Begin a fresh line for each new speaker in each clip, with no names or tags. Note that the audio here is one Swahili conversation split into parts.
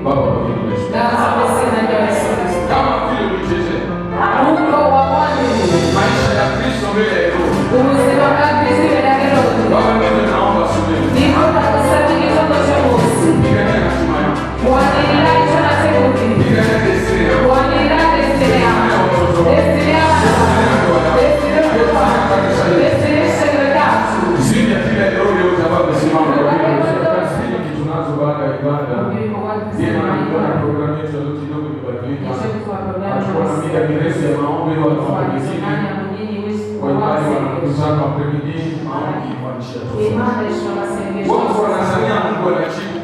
Baba kama vile ulichezea maisha ya Kristo mbele ya Roho. Baba mimi naomba subiri. Pigania hatima yangu. Pigania destiny yangu. Pigania watoto wangu. Zidi ya kila roho yote ambayo imesimama kwa ajili kitu nazo baada ya ibada. Ndiye maana kuna programu yetu leo kidogo imebadilika. Hatukuwa na muda mrefu ya maombi wala mapumziko. Kwa imani wanakusanya mapemini maombi kwa njia tofauti. Watu wanasania Mungu anajibu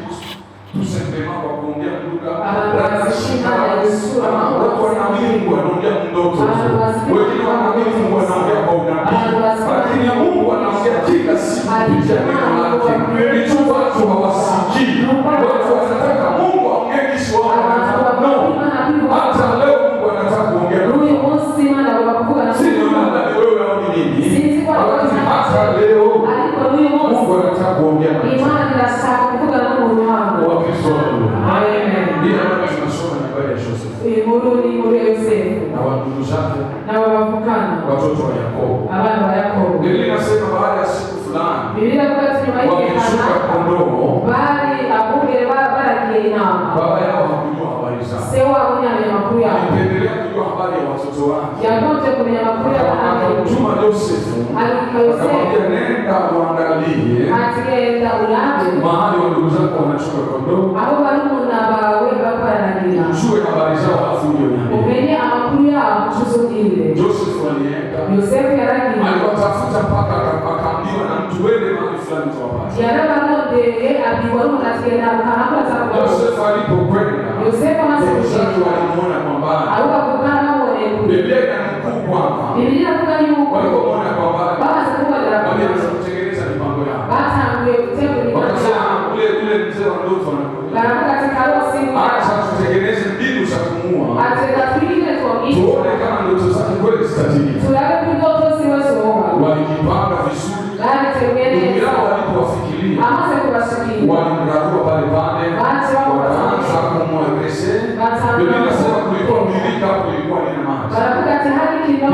tuseme kwa kuongea lugha. Watu wanaamini Mungu anaongea ndoto. Wengine wanaamini Mungu anaongea kwa unabii. Lakini Mungu anaongea kila siku kupitia neno lake. Ni tu watu hawasikii. Watu wanataka Mungu aongee kisha wao. Hata leo Mungu anataka kuongea. Sio labda ni wewe au ni mimi. Hata leo Mungu anataka kuongea. Na wandugu zake watoto wa Yakobo. Biblia inasema baada ya siku fulani wakishuka kondoo, baba yao hakujua habari zao. Alipendelea kujua habari ya watoto wake. Akamtuma Yosefu akamwambia nenda uangalie mahali wa ndugu zako wanashuka kondoo, ujue habari zao alafu uje uniambie. Yosefu alienda, aliwatafuta mpaka akaambiwa na mtu wende mahali fulani tuwapate. Yosefu alipokwenda, ndugu zake walimuona kwa mbali. Biblia inanukuu kwamba walipomwona kwa mbali walianza kutengeneza mipango yao. Wakasema ule mzee wa ndoto anakuja, acha tutengeneze mbinu za kumuua, tuone kama ndoto zake kweli zitatimia. Walijipanga vizuri, ndugu yao walipowafikiria walimrarua pale pale, wakaanza kumwegreshe. Biblia inasema kulikuwa birika hapo, ilikuwa ina maji.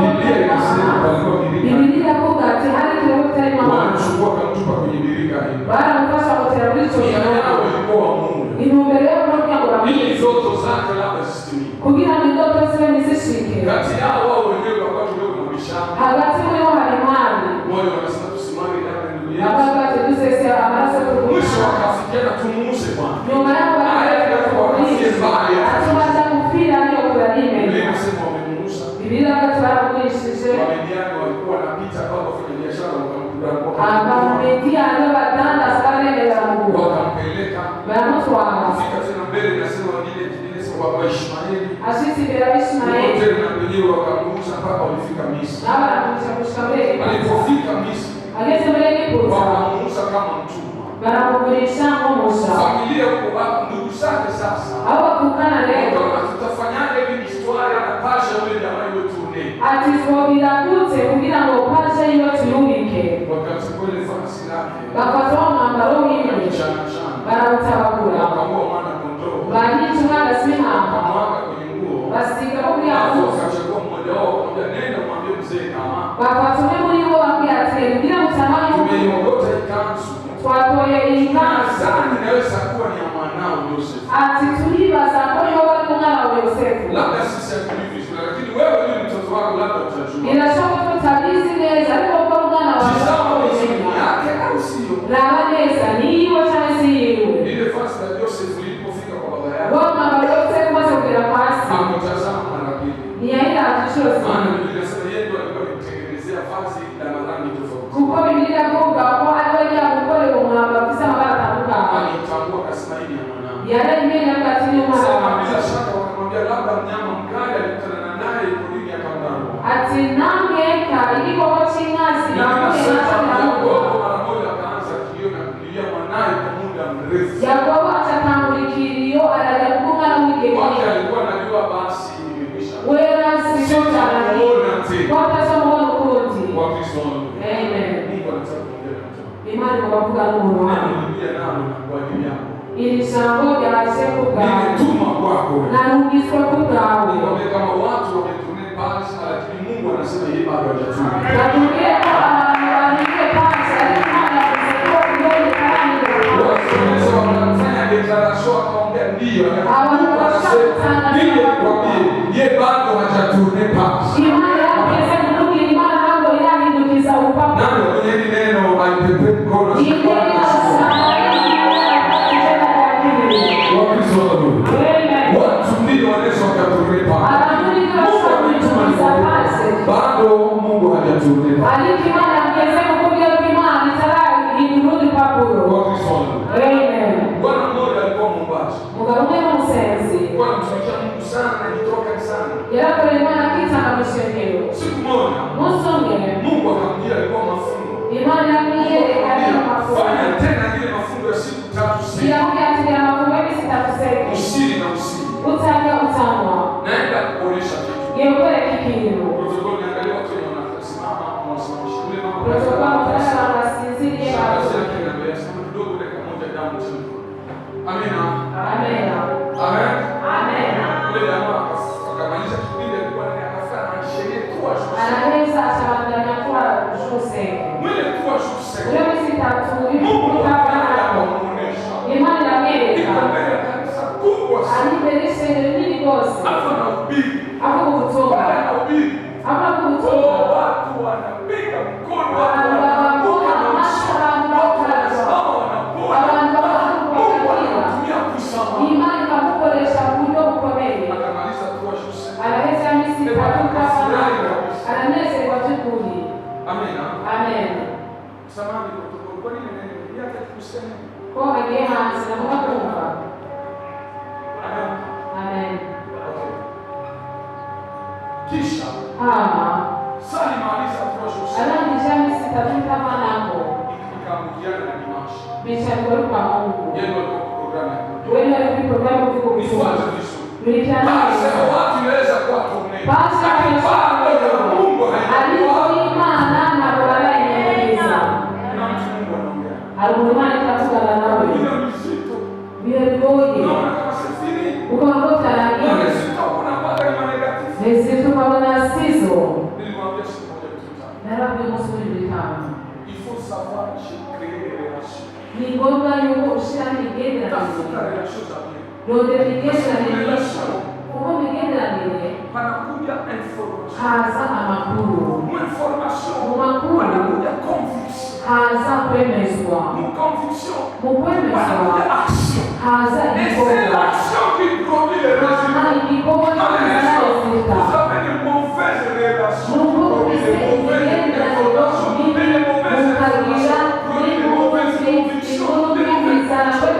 Biblia inasema palikuwa birika, walimchukua kamtupa kwenye birika hilo. Yao ilikuwa wa Mungu ili ndoto zake labda zisitimie. Kati yao wao wenyewe wakati leo kuna mishana moyo wanasema tusimame ndani ya ndugu yetu. Mwisho wakafikia tumuuse Bwana. Aenda kwa kasi mbaya. Biblia inasema wamemuuza. Wamediani walikuwa wanapita kwa kufanya biashara wakamkuta kwa. Wakampeleka. Fika tena mbele nasema wengine kwa Ishmaeli. Tena wenyewe wakamuuza mpaka walifika Misri. Alipofika Misri wakamuuza kama mtumwa. Familia huko ndugu zake sasa tutafanyaje hivi historia na pasha yule jamaa yule tuone. Wakachukua ile farasi lake wakaua mwana kondoo wakamwaga kwenye nguo, wakachukua mmoja wao akamwambia nenda mwambie mzee kama tumeiogota ikanzu inaweza kuwa ni ya mwanao Yosefu. Labda sisi hatujui vizuri, lakini wewe ni mtoto wako, labda utajua. Tizama mizuni yake au sio? Ile fasi la Yosefu ilipofika kwa baba yake, akatazama mara pili. Maana Biblia inasema yeye ndiye alikuwa akitengenezea fasi la rangi tofauti. Alitambua kasema hili ya mwanangu. Sasa bila shaka wakamwambia labda mnyama mkali alikutana naye porini akamdanganya. Mara moja akaanza kilio na kulia mwanae kwa muda mrefu. Wake alikuwa anajua basi imekwisha. Sitamuona tena. Kwa Kristo. Mungu anataka kuongea na mtu.
imani kubavuga n'umunwa ili jambo ryasheku bwawe
nimetuma kwako
narungitswe ku bwawe
kama watu wametumia pasi lakini Mungu anasema yeye bado hajatuma
natubwiye ko abantu bahiye pasi ariko Imana yavuze ko ibonye kandi
wanaweza wanafanya declaration akaongea ndio anasema ndio kwambie yeye bado hajatuma pasi
Imana yageze kuvuga Imana ntabwo irahindukiza upapa
ndio kwenye neno alipepe mkono watu ndio wanaweza wakaturepa bado Mungu hajaturepa
alikimana ngeze kuvuga Imana itarahindura upapuro
Bwana mmoja alikuwa Mombasa
mugarume musenzi
kwa mtumishi Mungu sana alitoka sana
yarakora Imana kitanga mishengero
siku moja
musonge
Mungu akamjia alikuwa mafungo
Imana yamiye kana mafungo
fanya tena ile mafungo ya siku 3 siku
ya kuyatia mafungo ya siku 3
usiri na usiri
utanga utamwa
naenda kuonesha kitu
yekore kikiro
protokoli niangalia watu wanasimama wanasimama shule mama
protokoli mtaka wanasinzia
sasa kinaambia sema kidogo dakika moja damu chini amina
amena
amen
amena
yule jamaa akamaliza kipindi alikuwa ndani akafanya na sheria kwa
anaweza atabandanya kwa shuse
mwile kwa shuse
ule msitatu
Mungu
kutafanya
anaonyesha
Imani ya Amerika
mbele ya kanisa kubwa sana
alibereshe nini bosi
afana ubiri
hapo kutoka
baada ubiri
hapo kutoka
watu wanapiga mkono
wanabuka mashara Imani kamukoresha kujo bukomeye
akamaliza kuwa shuse
anaweza misi kutoka anaweza kwa tukuli
amina
amen
samani protokoli kwa nini neno yake kusema
kwa hiyo hansi na mwakumva
amen
amen
kisha sali maliza kuwa shuse
anamjia misi tafuta manako
ikamjiana na dimashi
bisha kwa Mungu
yeye ndio programu
wewe ndio programu kwa
nifuate vizuri
Nilikiana
sasa watu inaweza kuwa tume
basi
Mungu
alipoimana na bora yenyeeza
na mtu Mungu anaongea
alumani katika nawe
ile mzito
bila ngoje
naona kama sifiri
ukaongota rangi
na sisi kuna pata ni negative
nisi tunaona sizo
nilimwambia siku moja tuta
na rabbi musuli bitano
il faut savoir créer des relations
ni ngoga yuko ushirani genda
tafuta relation za Mungu
ndio ndio ni
relation
uko migenda nile
panakuja information
haza amakuru
information
makuru
panakuja conviction
haza kwemezwa
conviction
mukwemezwa
panakuja action
haza
et c'est
iboga
l'action qui produit les résultats
iboga na
vous avez de mauvaises relations produit de mauvaises informations et de mauvaises informations produit de mauvaises convictions de mauvaises actions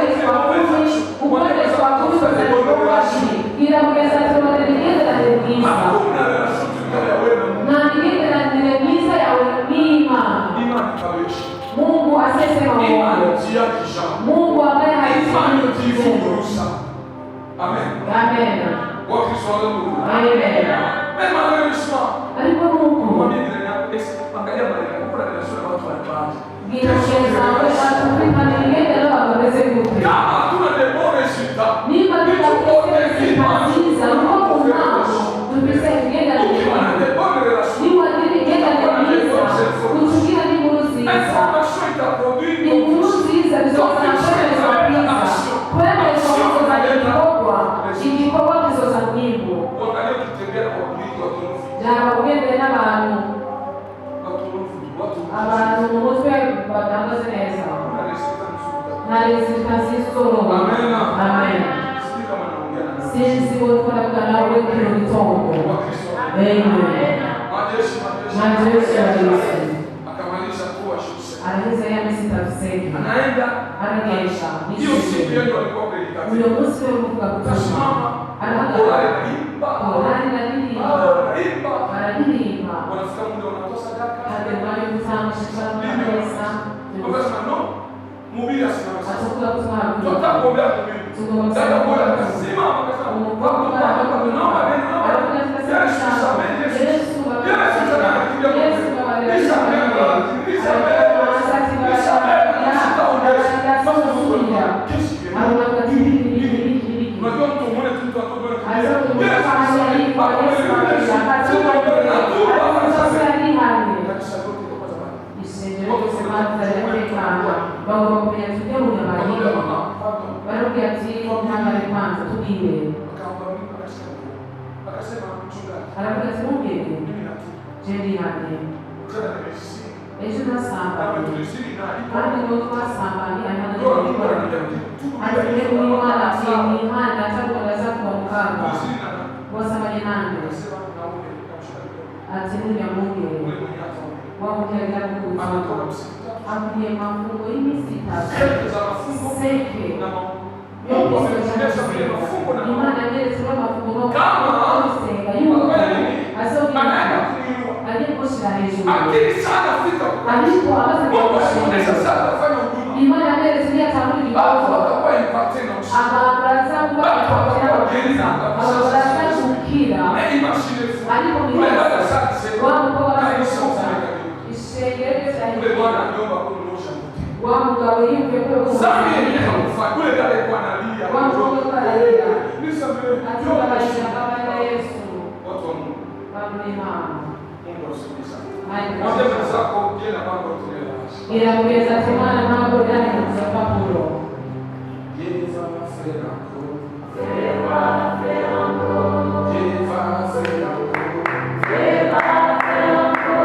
hakuna relation tutakayoona
na ningependa nieleza ya wema
imani kabisa
Mungu asesema
imani
Mungu
tia kisha
Mungu ambaye
imani
haifanya
tifurusa amen
amen
wa Kristo wangu
amen
mema malheureusement
alipo Mungu
mwambie jirani yako angalia maneno kuna relation na watu wanapata
ginacheza watu Afrika ningependa leo aweze kupe
kama hatuna de bons résultats
ni badala kusikiza Mungu nao tupise ngenda
ukiwa na de bonnes relations
ni wadili ngenda kabisa kuchukia ni muruzi
information itaproduire
ni muruzi za bizoza na kwenda kwa ikikogwa kizoza mwimbo
uangalie ukitembea kwa watu waturufu
jaba ugende n'abantu abantu mu mutwe batangaze neza nta rezita z'isoro amen sinzi wokoraga nawe kino gitondo amen majeshi ya Yesu
akamaliza kuwa shuse
araheza ya misi tafsiri
anaenda
aragesha
hiyo siku yeye alikuwa predikati
uyo munsi we muvuga
tasimama
arahagarara
anaimba
korani naririmba
anaimba
bararirimba
wanafika muda wanatoa sadaka
hatemani gutanga shikara neza
wakasema no mubiri asimama
atakuwa kutwara
tutakuombea mubiri dada moja akasimama akasema naomba Yesu
tujye mu nyabari baravuga ati ntangare kwanza tubwire aravuga ati mubwire jendi yanjye ejo nasambanye kandi ngo twasambanye ati mwimana ati mwimana atakubaza kuwa mukanga wasambanye nanjye ati munyamubwire wamubwira kukuza akuye mafungo y'imisi itatu seke imana yeretse amafungo no gusenga yuko azobwira alikushira hejuru ariko abaza imana yeretse yatamuri abantu baraza kubakira baraza kukira ariko wamugabo yimve ko kule dale kwa nalia wamugabo analia atibabaisha baba Yesu watu wa Mungu Mungu asifiwe. Mwambie zako jina mambo tunayo ila kuweza temana mambo ndani ya sababu Jeza mafera ko feva fera ko Jeza fera ko feva fera ko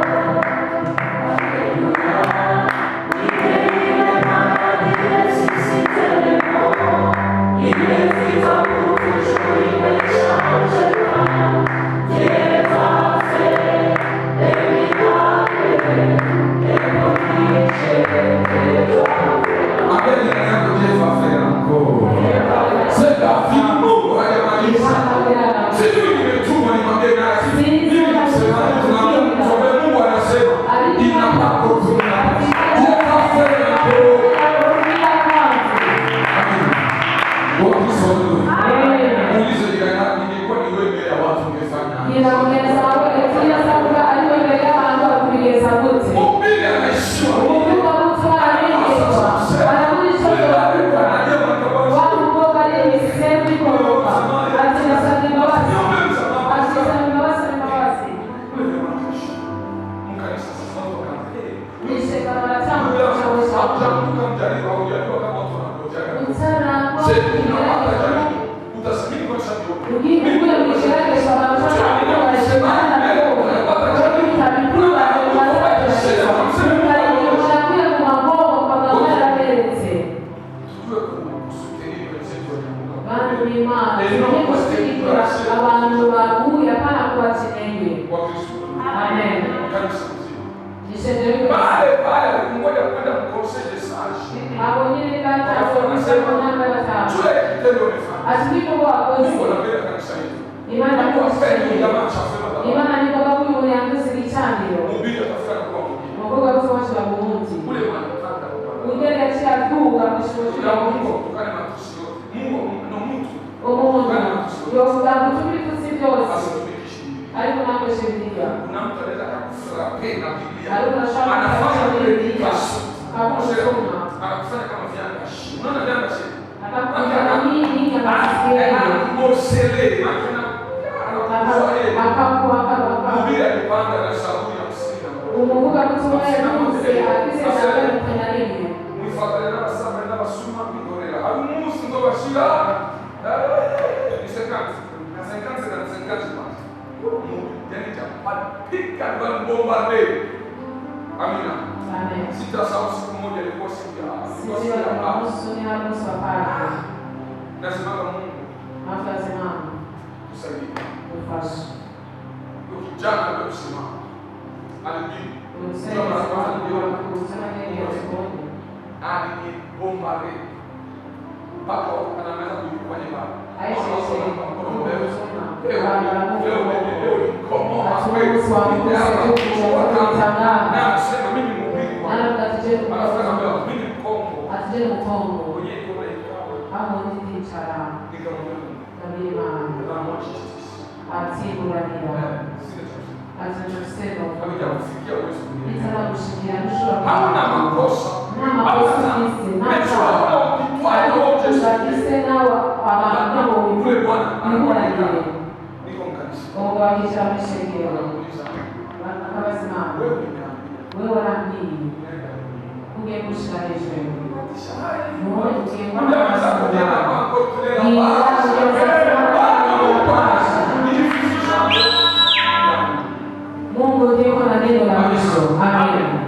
Mungu ndiye kwa neno la mwisho. Amen.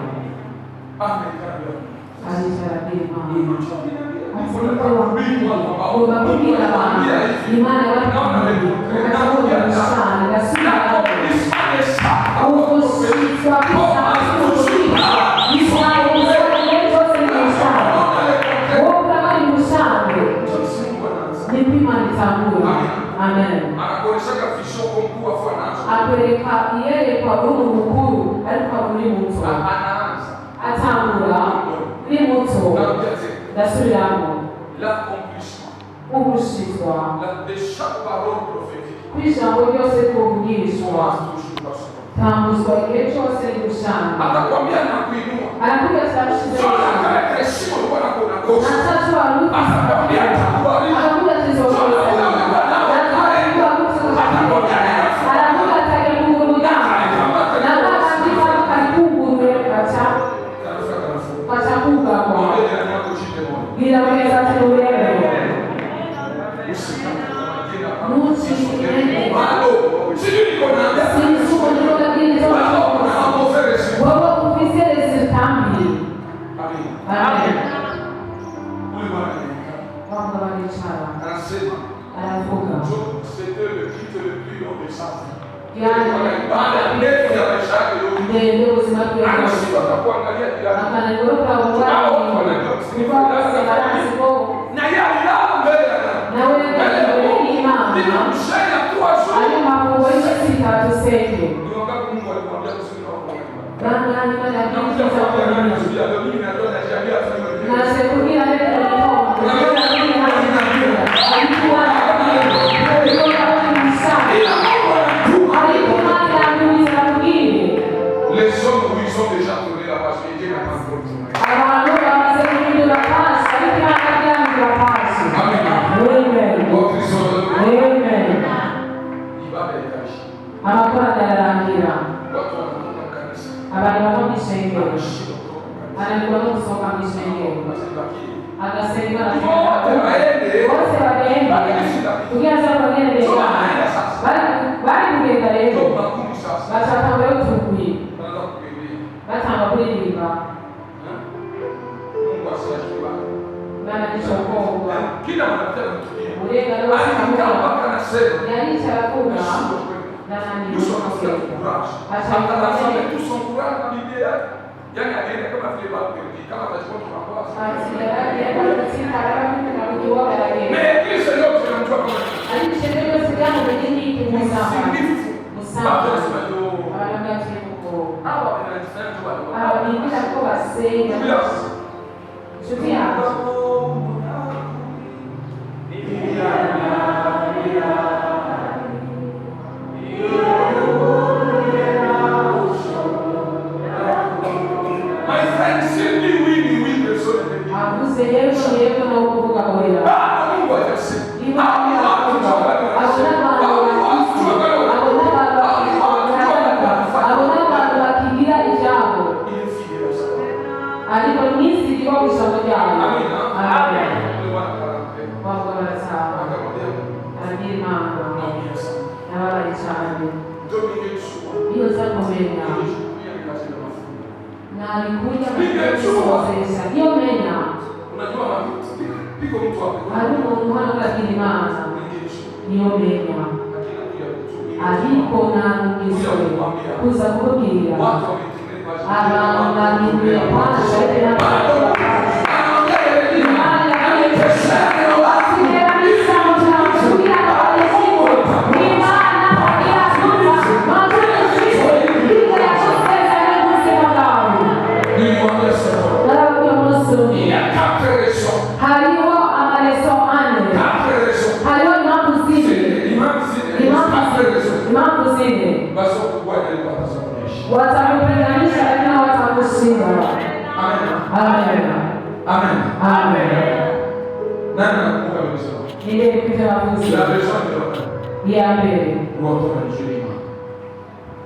Yeye kwa Mungu mkuu alikuwa mlimu mtu atangura ni mtu dasuri yangu ubushitwa kw'ijambo ryose tuvugishwa tambuzwa igihe cyose gushanga
atakwambia na kuinua
anakuja tarushize natatu arufi
atakwambia atakubariki
anakuja tizokoza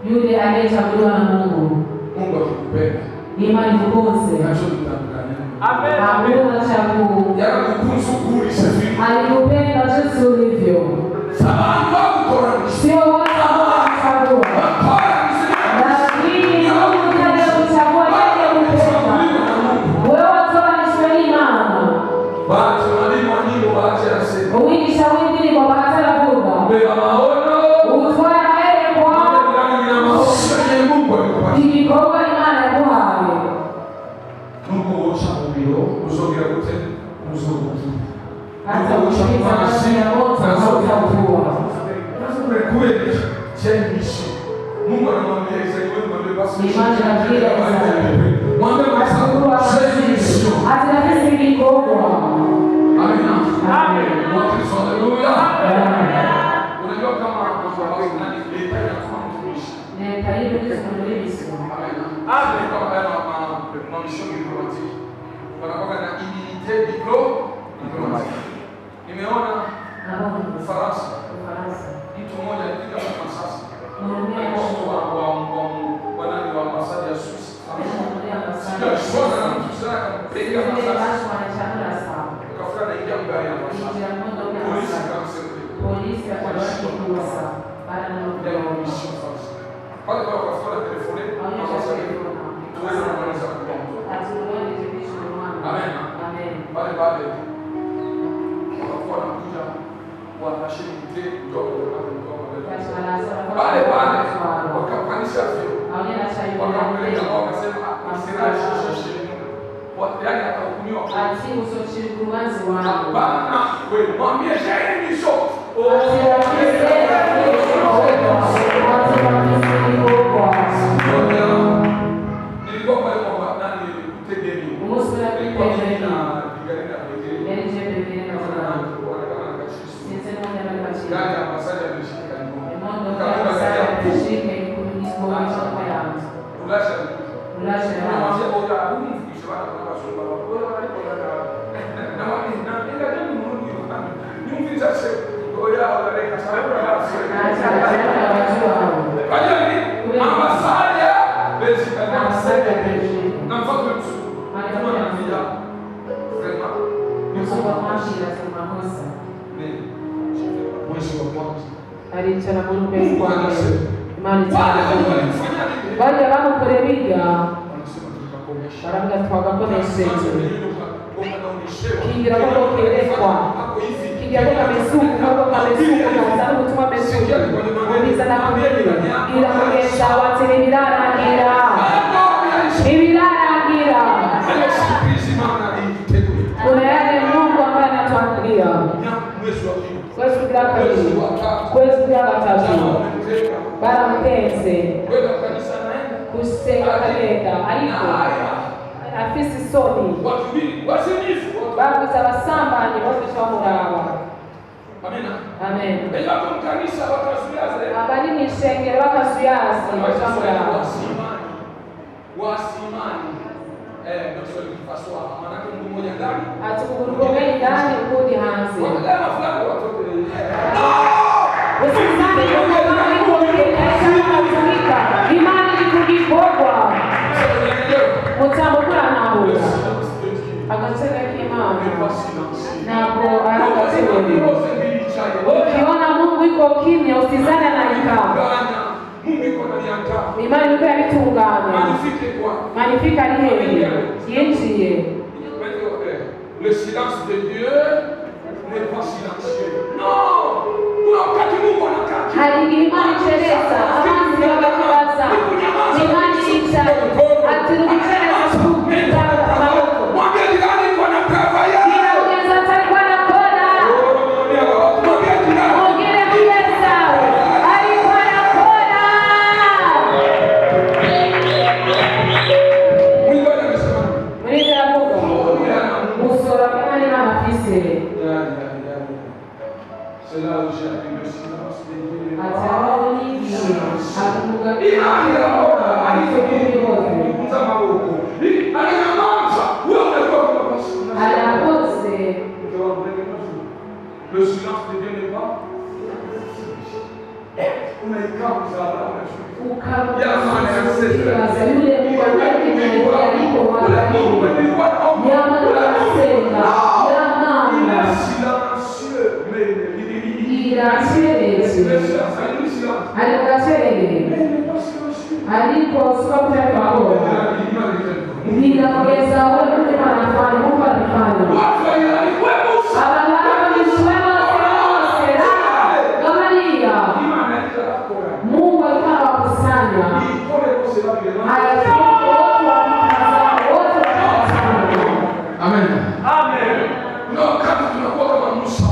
Yule aliyechaguliwa na Mungu. Mungu akikupenda
Imani ikunze.
Amen.
Hakuna chaguo. Alikupenda jinsi ulivyo. Sio wote wanachagua. Lakini Mungu ndiye anachagua yeye kupenda. Wewe toa ni imani. Uwingisha wengine kwa bahati ya Mungu. Utoa yeye kwa kikikoga imani ya Bwana.
Mungu ushauri uzogira gute muzugu.
Hata ukifanya ya moto hautakuwa.
Kweli changishi. Mungu anamwambia Isaia mwambie basi
imani ya kila Isaia.
Mwambie basi changishi.
Hata nafsi kikogwa.
Amina. Amen. Haleluya. Unajua kama nani ilitaka kama mtumishi.
Ne karibu ni kumulisi.
Amen. Kama na mission diplomatique. Wanakuwa na immunité diplomatique. Nimeona Ufaransa. Mtu mmoja alifika kwa sasa. Wanani wa ambasada ya Swiss. Sio na mtu sana kampenya masasa. Kafika na ingia mbele ya masasa. Polisi kamsema.
Polisi akawashikuza. Baada ya
mission first. Pale kwa kafika na telefoni. Tuweze kumaliza kwa mtu. Amen.
Amen.
Pale wanakuwa wanakuja wanashiriki kutoka pale wakapanisha vyo wakampeleka wakasema yaani akahukumiwa hapana wewe mwambie shahidi nisho nilikuwa pale kwa nani kutegeni gari ya masaji ameshika
alichana Mungu kwa imani bali abamukorebiga baravuga twagakonesheje kingira ko kerekwa kingira ko kamesuku kaza n'ubutumwa mesuku ubiza na kubwira ira mugesha watere birarangira kuna yale Mungu ambaye anatuangalia kwezi bila tatu bara mpenzi kusenga kalenda aliko afisi soni babu za basambanyi bose cyamurawa amen abari ni shengero bakasuyazi cyamurawa
wasimani ndio tulipaswa maana Mungu mmoja ndani
atukugurugombe ndani ukudi hanze
wakati fulani watoto
usizani kwa imani ikugibogwa mutambo kula nawo agatega kimana nabo arakatewe ukiona Mungu iko kimya usizani anaika imani iko yabitunganya manifika lihehe yinjiye
le silence de Dieu n'est pas silencieux non wakati Mungu anakaa
hari imani chereza abanzi babakibaza imani itaje ati rubichereza kubita amaboko
mwambie jirani kwa na travailler
ila ugeza tari kwa na kona
mwambie jirani
mwingine ugeza ali kwa na kona
Mungu anasema
mwingine anavuga musora kama ni mafisi
c'est là où j'ai appris le silence de Dieu.
Ataoni akamuga
le silence de Dieu n'est pas unaikaa msaada unashuka.
Mungu alikuwa anawakusanya.
Amen. Amen. Na wakati tunakuwa kama Musa.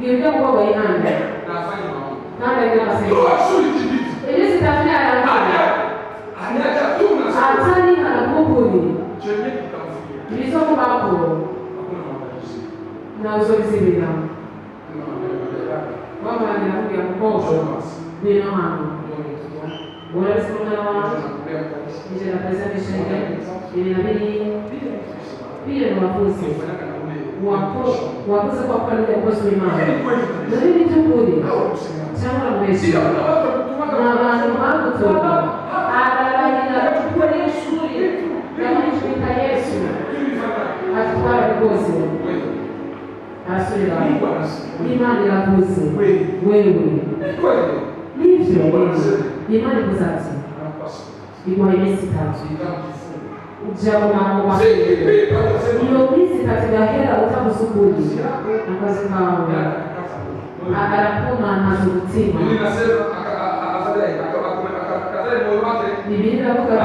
Ndio kwa baba yangu.
Nafanya mambo.
Ndio ndio nasema.
Ndio shule kibiti.
Ili sitafanya haraka.
Anaja tu na
Atani na kubuni.
Chenye tutamfikia.
Nilizomo hapo.
Hakuna mabadiliko.
Na uzoezi bila. Mama anakuja mkojo. Ndio hapo. Bora sana na nje na pesa mishenge. Ili nabidi pia ni wafuzi. Wafuzi kwa kweli kwa Suleiman. Ndio tu kuli. Chama mwezi. Na wangu tu. Ila tukweli shule na mshirika Yesu atupara ngozi asira imani la ngozi wewe hivyo imani kuzazi kwa Yesu tatu ujao na hiyo hizi katika hela utakusubiri na kazi kao akapoma na kutima Biblia kwa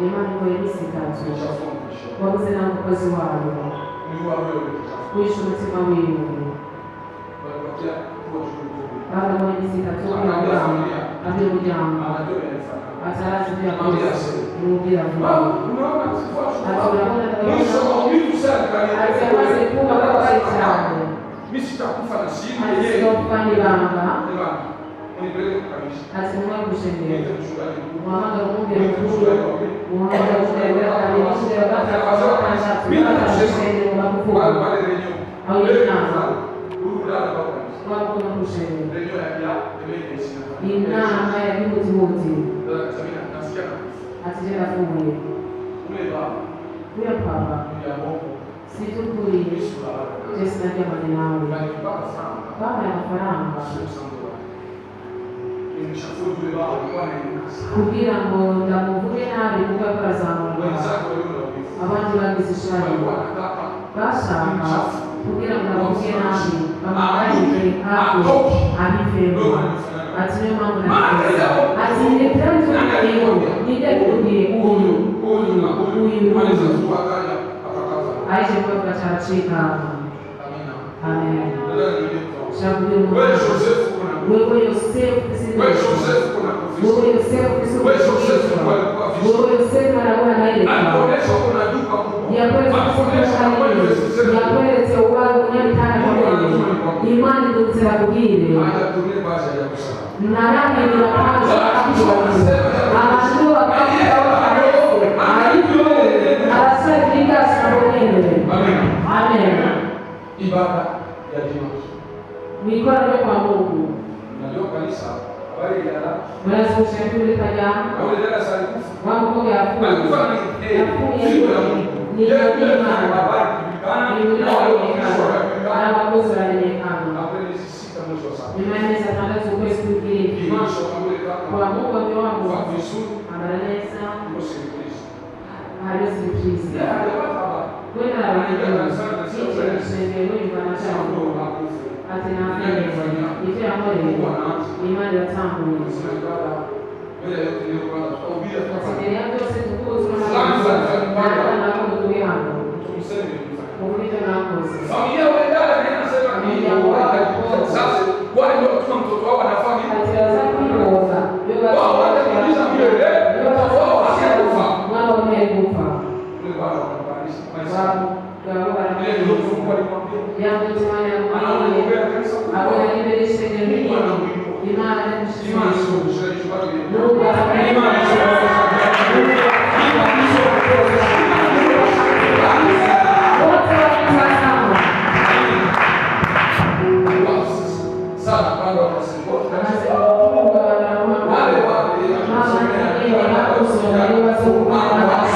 Imani kwa Yesu tatu. Wabuze na mkozi wao. Kuishi mtima wewe. Baba kwa Yesu tatu na Bwana. Abio mjama. Ataraji pia kwa Mungu. Ataweze kuwa kwa shetani.
Mimi sitakufa na shida
yeye. Asifanye baba.
Asimama
kushende. Muhammad Mungu mkuu. Muhammad kushende kabisa wakati akasema kushende mkuu. Au yana. Wako na kushende. Ina haya ni mtu atijela fungu. Kuya baba. Situ kuli. Yesu ndiye mwanao. Baba anafaranga. Kugira ngo ndamuvuge nabi kuko yakurazamuka abandi bagizishari bashaka kugira ngo ndamuvuge nabi bamugarire hafi abivemo ati niyo mpamvu nakiza ati nibyanzu nijya kugiye uyu aje kuvuga cyacika amen shabuye wewe Yosefu imani ndio kubwire narani ni wapanzi anashua anasaidia sabonene amen
ibada ya Jumamosi
mikono kwa Mungu
ndio kanisa habari ya la
wala sio kaja
au ile dada salikufa
wangu kwa yafu
alikufa ni habari
Nimeweza tangazo kwa siku hii. Kwa Mungu wangu ameleza hali surprise. Kwenda na wengine. Sisi ni wanachama. Atina hivi ambaye imani ya tangu. Sisi yangu sisi tuko tunafanya na ndugu yangu. Muulize na kosi.
Familia wendana sasa wale ndio tuna mtoto wao anafanya wao wanakuuliza vile wao wasiakufa
mwana umekufa
ule bwana anabadilisha
sababu kwa
ile ndio Mungu alimwambia
yangu tumani
anaombea kanisa
au anibadilishe jamii imani Mungu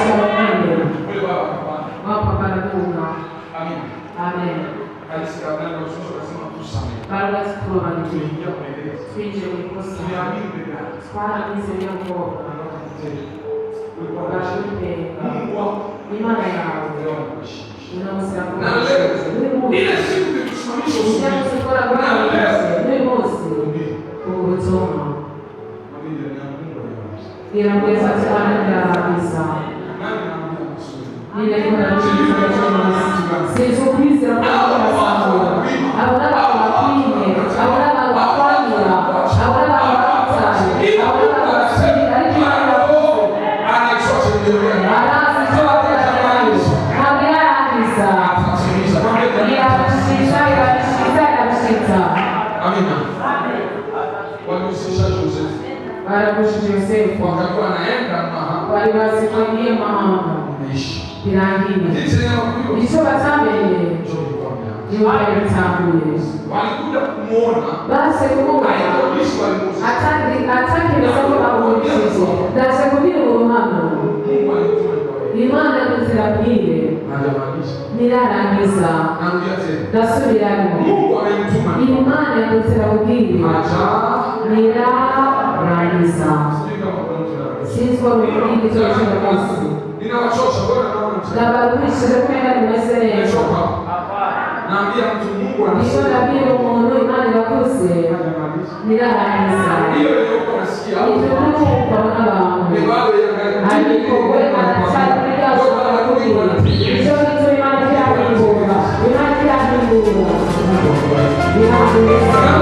Wale tuingia kwenye tunaamini Mungu
imani yao
na leo ile siku tukusimamisha
inaweza kuwa kabisa. Ile kuna sio hizi na Yosefu
wakati anaenda
waliwasimamia mahama kirangini ndicho batameye ndio walitambuye
walikuja kumuona
basi kumona ataki nasema amuonyeshe ndasha kubiri uruhano imana kuzirabwire nirarangiza ndasubiramo imana kuzirabwire nirarangiza sinzi wa mwini tuwashina kasi nabarumishije kwenda nimeseresha nisho nabiri umuntu imana yakuze nirarangiza ivyo kumva n'abantu ariko we aracyari kuri bya shobora kubwira ivyo ngivyo imana iryahingura imana iryahingura irahingura